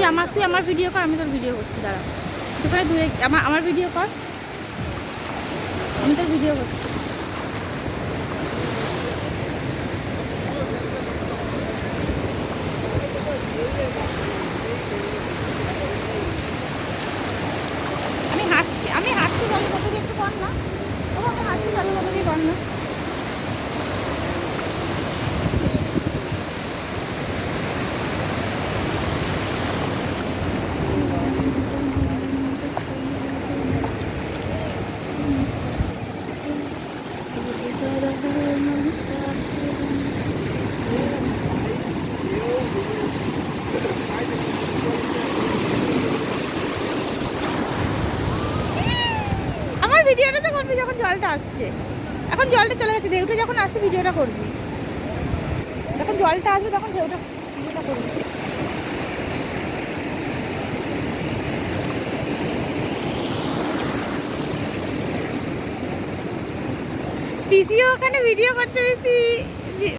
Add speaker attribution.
Speaker 1: তুই আমার ভিডিও কর, আমি তোর ভিডিও করছি, দাঁড়া। তুই করে আমার ভিডিও কর, আমি তোর ভিডিও করছি। আমি হাঁটছি ভালো কথা দিয়ে একটু কর না। ও আমি হাঁটছি ভালো কথা দিয়ে কর না। আমার ভিডিওটা তো করবি যখন জলটা আসছে। এখন জলটা চলে গেছে, ঢেউটা যখন আসছে ভিডিওটা করবি। যখন জলটা আসবে তখন ভিডিওটা করবি। পিসিও ওখানে ভিডিও করছে বেশি।